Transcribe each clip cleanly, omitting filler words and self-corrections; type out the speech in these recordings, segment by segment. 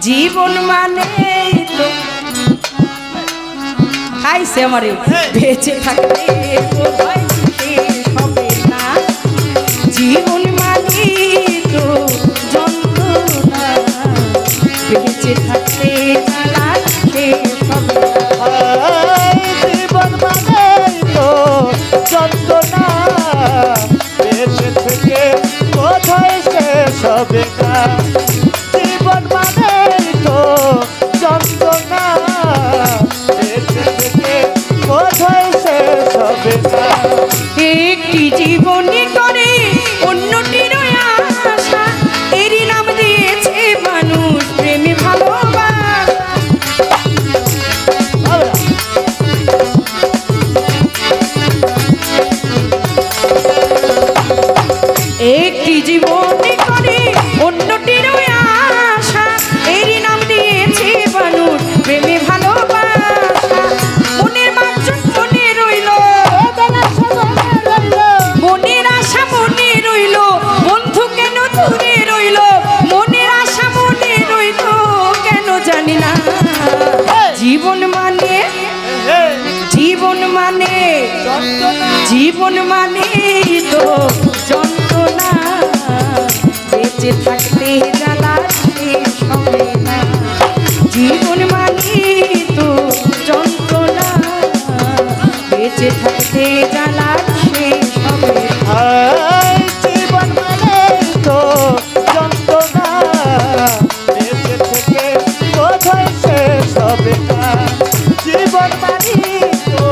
জীবন মানে তো খাইছে আমারে বেঁচে থাকতে কোথায় হবে না জীবন মানে তো যন্ত্রণা বেঁচে থাকতে চালাতে হবে জীবন মানে তো যন্ত্রণা বেঁচে থেকে কোথায় শেষ হবে না জীবন মানে তো যন্ত্রণা বেঁচে থেকে কোথায় শেষ হবে না একটি জীবনী করে অন্যটির আশা এরই নাম দিয়েছে মানুষ প্রেমে ভালোবাসা একটি জীবনী করে অন্যটির আশা এরই নাম দিয়েছে মানুষ প্রেমে ভালোবাসা মনের মাঝে মনে রইল মনের আশা মনে রইল বন্ধু কেন দূরে রইল মনের আশা মনে রইল কেন জানি না জীবন মানে জীবন মানে তো যন্ত্রণা বেঁচে থাকতে জ্বালা শেষ হবে না জীবন মানে তো যন্ত্রণা বেঁচে থাকতে জ্বালা শেষ হবে জীবন মানে তো যন্ত্রণা বেঁচে থেকে কোথায় শেষ হবে না জীবন মানে তো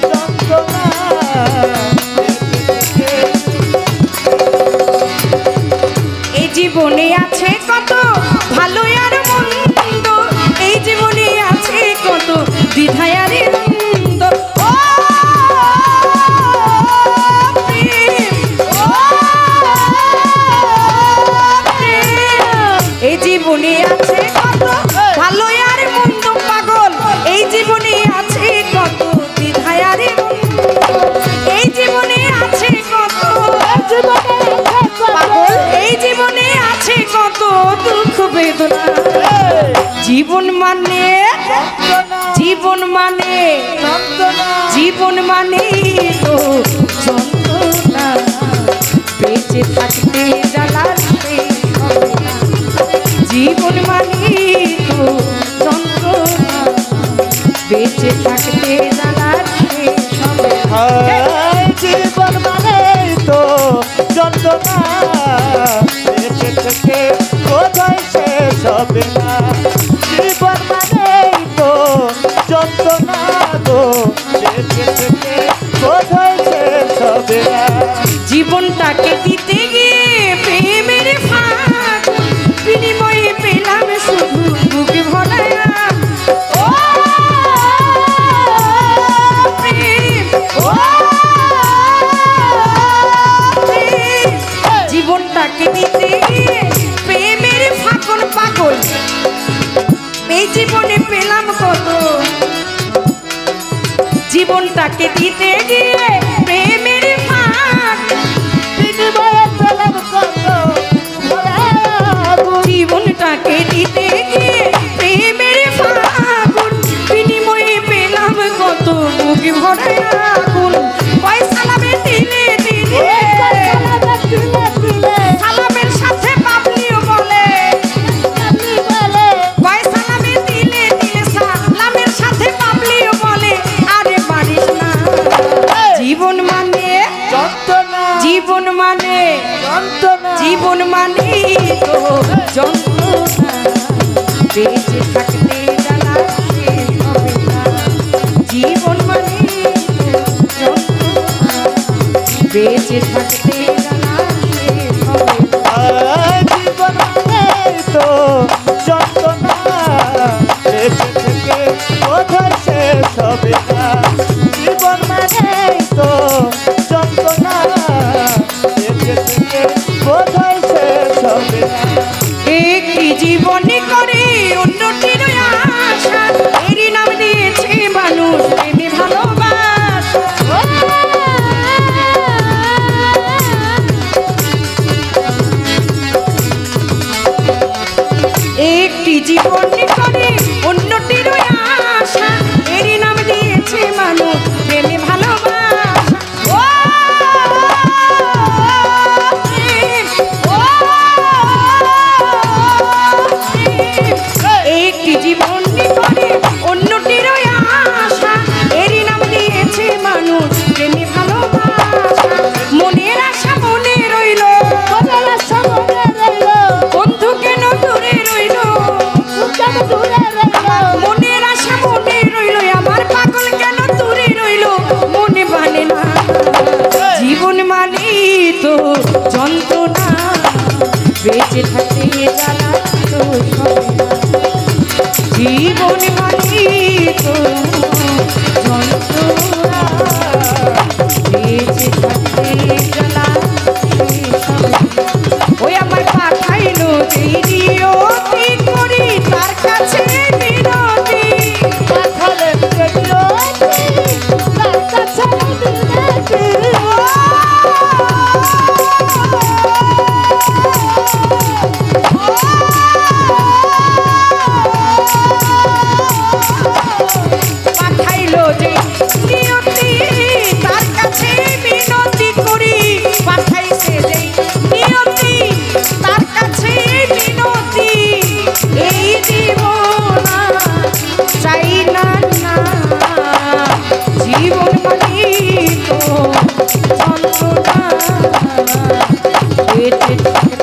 যন্ত্রণা এই জীবনে আছে কত ভালো আর মন্দ এই জীবনে আছে কত দ্বিধায় আর দ্বন্দ্ব এই জীবনে আছে কত ভালো আর মন্দ পাগল এই জীবনে আছে কত দ্বিধায় আর এই জীবনে আছে কত পাগল এই জীবনে আছে কত দুঃখ বেদনা জীবন মানে জীবন মানে তো যন্ত্রণা বেঁচে থাকতে জ্বালা শেষ হবে না জীবন মানে তো যন্ত্রণা বেঁচে থাকতে জ্বালা শেষ হবে জীবন মানে তো যন্ত্রণা বেঁচে থেকে কোথায় শেষ হবে না জীবন মানে তো যন্ত্রণা তো বেঁচে থেকে কোথায় শেষ হবে না জীবনটাকে দিতে গিয়ে প্রেমের ফাঁক বিনিময়ে পেলাম শুধু বুকে ভরা ও প্রেম ও জীবনটাকে দিতে গিয়ে প্রেমের ফাঁকন পাগল এই জীবনে পেলাম কত জীবনটাকে দিতে গিয়ে প্রেমের ফাঁক বিনিময়ে পেলাম কত জীবনটাকে দিতে গিয়ে প্রেমের ফাগুন বিনিময়ে পেলাম কত বুকে ভরা আগুন পয়সা লাভে দিলে দিলে সালামের সাথে বাবলিও বলে পয়সা লাভে দিলে দিলে সালামের সাথে বাবলিও বলে আরে পারিস না জীবন মানে যন্ত্রণা জীবন মানে যন্ত্রণা জীবন মানে তো যন্ত্রণা বেঁচে থাকতে জ্বালা শেষ হবে না জীবন মানে তো যন্ত্রণা বেঁচে থাকতে জ্বালা শেষ হবে না জীবন মানে একটি জীবনী করে অন্যটির আশা, এরই নাম দিয়েছে মানুষ প্রেমে ভালোবাসা। একটি জীবনী করে অন্যটির আশা, এরই নাম দিয়েছে মানুষ প্রেমে ভালোবাসা। ও একটি জীবনী করে অন্যটির আশা, এরই নাম দিয়েছে মানুষ প্রেমে ভালোবাসা। মনের আশা মনে রইল, মনের আশা মনে রইল, বন্ধু কেন দূরে রইল, কেন দূরে রইল, মনের আশা মনে রইল, আমার পাগল কেন দূরে রইল, মনে মানে না। জীবন মানে তো যন্ত্রণা, বেঁচে থাকতে জ্বালা তো সবে না। জীবন মানে তো যন্ত্রণা, বেঁচে থাকতে জ্বালা তো সবে না। ওই আমার পাঠাইলো যেই নিয়তি করি তার কাছে বিনতি, পাঠালেন যে নিয়তি, তার কাছে বিনতি। পাঠাইলো যে নিয়তি তার কাছে বিনতি করি, পাঠাইছে যে নিয়তি তার কাছে বিনতি। এই জীবন চাই না না, জীবন মানে তো যন্ত্রণা, বেঁচে থাকতে